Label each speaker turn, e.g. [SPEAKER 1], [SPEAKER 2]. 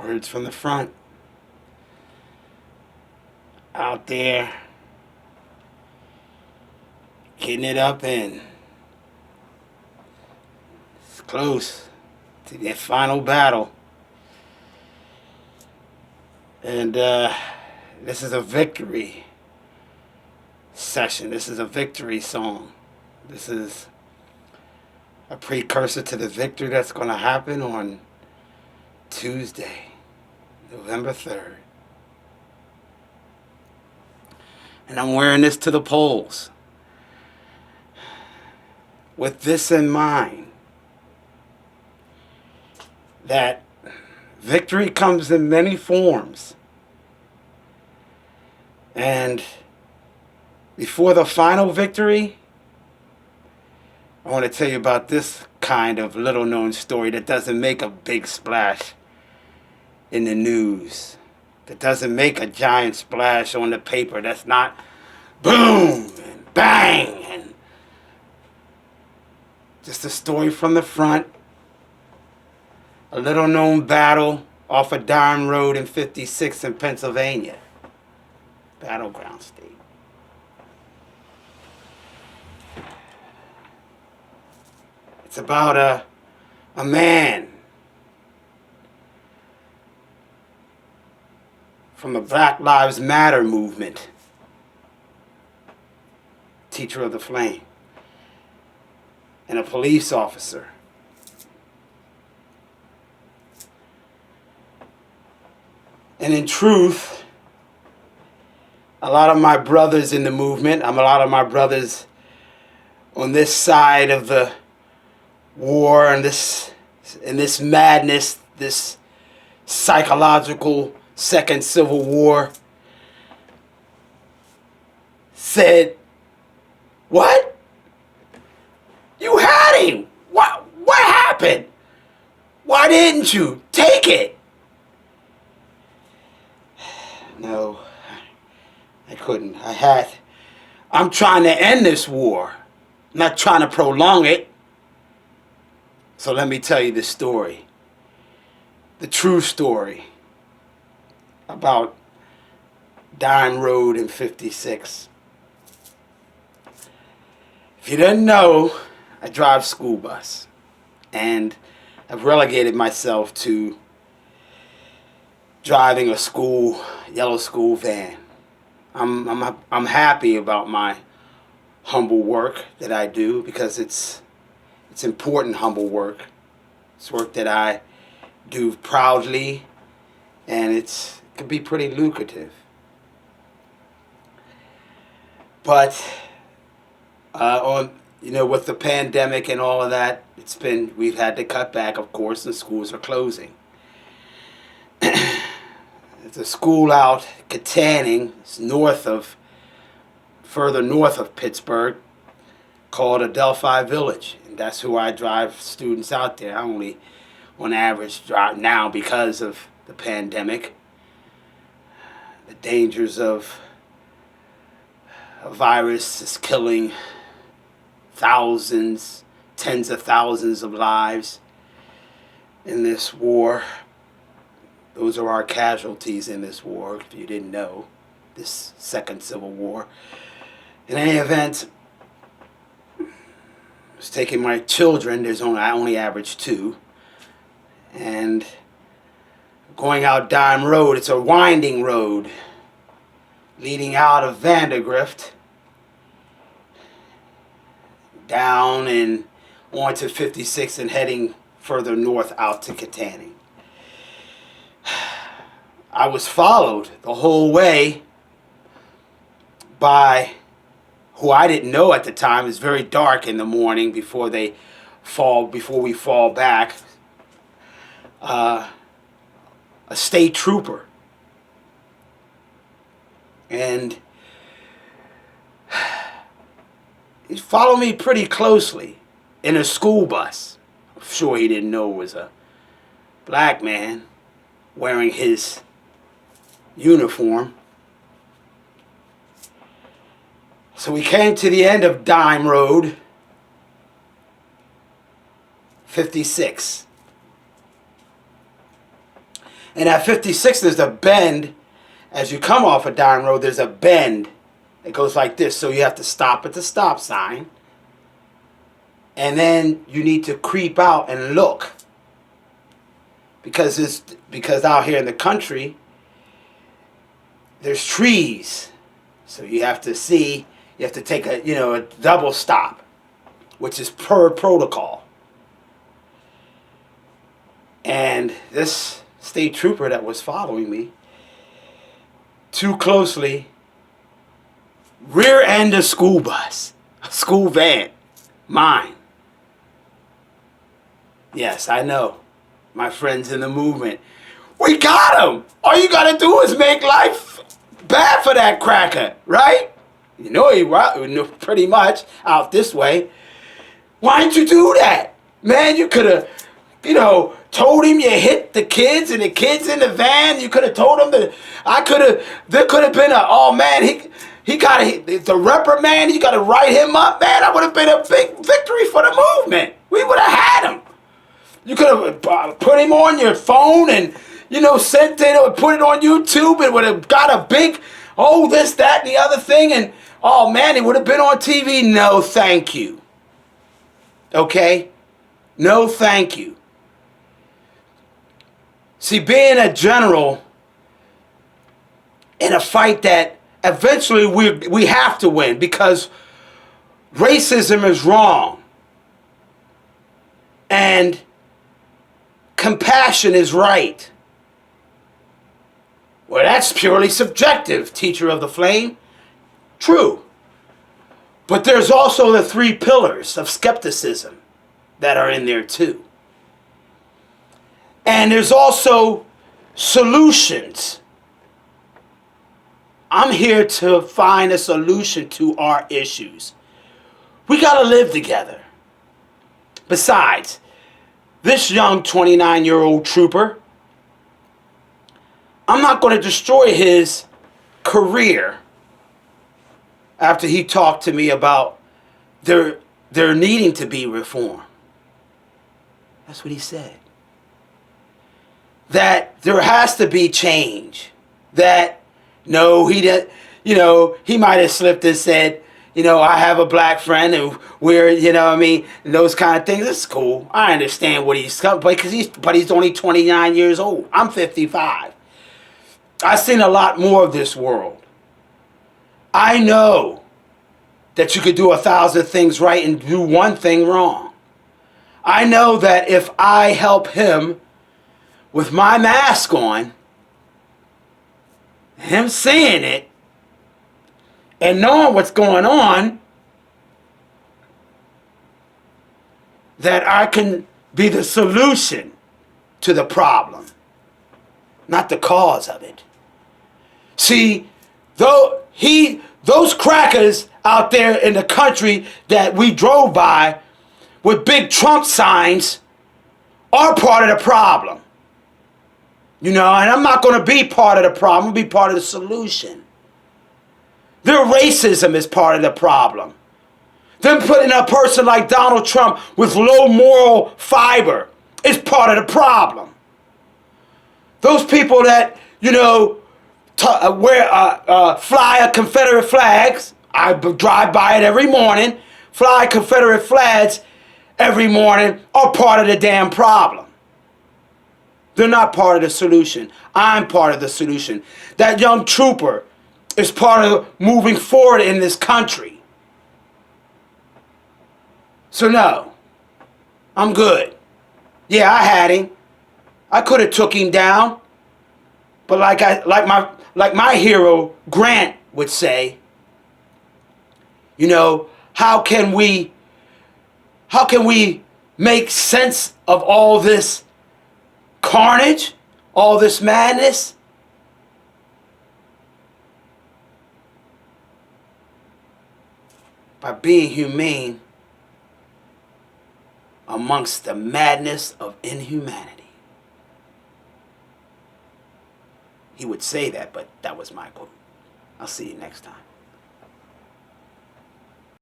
[SPEAKER 1] Words from the front. Out there, getting it up, and it's close to their final battle. And this is a victory session. This is a victory song. This is a precursor to the victory that's going to happen on Tuesday, November 3rd. And I'm wearing this to the polls with this in mind, that victory comes in many forms. And before the final victory, I want to tell you about this kind of little known story that doesn't make a big splash in the news. That doesn't make a giant splash on the paper. That's not boom and bang and just a story from the front. A little known battle off of Dime Road in 56 in Pennsylvania. Battleground state. It's about a man from the Black Lives Matter movement, teacher of the flame, and a police officer. And in truth, a lot of my brothers in the movement, a lot of my brothers on this side of the war and this madness, this psychological second civil war, said, "What? You had him. What happened? Why didn't you take it?" No, I couldn't. I'm trying to end this war, not trying to prolong it. So let me tell you the story, the true story about Dime Road in 56. If you didn't know, I drive school bus, and I've relegated myself to driving a yellow school van. I'm happy about my humble work that I do, because it's important humble work. It's work that I do proudly, and it can be pretty lucrative. But with the pandemic and all of that, we've had to cut back, of course, and schools are closing. There's a school out Katanning, it's further north of Pittsburgh, called Adelphi Village, and that's who I drive students out there. I only, on average, drive now because of the pandemic, the dangers of a virus is killing thousands, tens of thousands of lives in this war. Those are our casualties in this war, if you didn't know, this second civil war. In any event, I was taking my children, I only average 2, and going out Dime Road. It's a winding road leading out of Vandergrift down and onto 56 and heading further north out to Katanning. I was followed the whole way by who I didn't know at the time. It's very dark in the morning before we fall back. A state trooper. And he followed me pretty closely in a school bus. I'm sure he didn't know it was a black man wearing his uniform. So we came to the end of Dime Road, 56. And at 56, there's a bend. As you come off a Dime Road, there's a bend. It goes like this. So you have to stop at the stop sign. And then you need to creep out and look. Because out here in the country, there's trees. So you have to see, you have to take a double stop, which is per protocol. And this state trooper that was following me too closely rear-ended a school bus, a school van, mine. Yes, I know. My friends in the movement. We got him! All you gotta do is make life bad for that cracker, right? You know he pretty much out this way. Why didn't you do that? Man, you could have, told him you hit the kids and the kids in the van. You could have told him that there could have been he got the reprimand. You got to write him up, man. That would have been a big victory for the movement. We would have had him. You could have put him on your phone and, sent it or put it on YouTube. It would have got a big, this, that, and the other thing. And, it would have been on TV. No, thank you. Okay? No, thank you. See, being a general in a fight that eventually we have to win because racism is wrong and compassion is right. Well, that's purely subjective, teacher of the flame. True. But there's also the 3 pillars of skepticism that are in there too. And there's also solutions. I'm here to find a solution to our issues. We got to live together. Besides, this young 29-year-old trooper, I'm not going to destroy his career after he talked to me about there needing to be reform. That's what he said. That there has to be change. That, no, he might have slipped and said, I have a black friend and we're, and those kind of things. It's cool. I understand what he's coming, but he's only 29 years old. I'm 55. I've seen a lot more of this world. I know that you could do 1,000 things right and do one thing wrong. I know that if I help him with my mask on, him seeing it, and knowing what's going on, that I can be the solution to the problem, not the cause of it. See, those crackers out there in the country that we drove by with big Trump signs are part of the problem. And I'm not going to be part of the problem. I'll be part of the solution. Their racism is part of the problem. Them putting a person like Donald Trump with low moral fiber is part of the problem. Those people that, fly Confederate flags, I drive by it every morning, fly Confederate flags every morning, are part of the damn problem. They're not part of the solution. I'm part of the solution. That young trooper is part of moving forward in this country. So no, I'm good. Yeah, I had him. I could have took him down. But like my hero Grant would say, how can we make sense of all this carnage, all this madness? By being humane amongst the madness of inhumanity. He would say that, but that was my quote. I'll see you next time.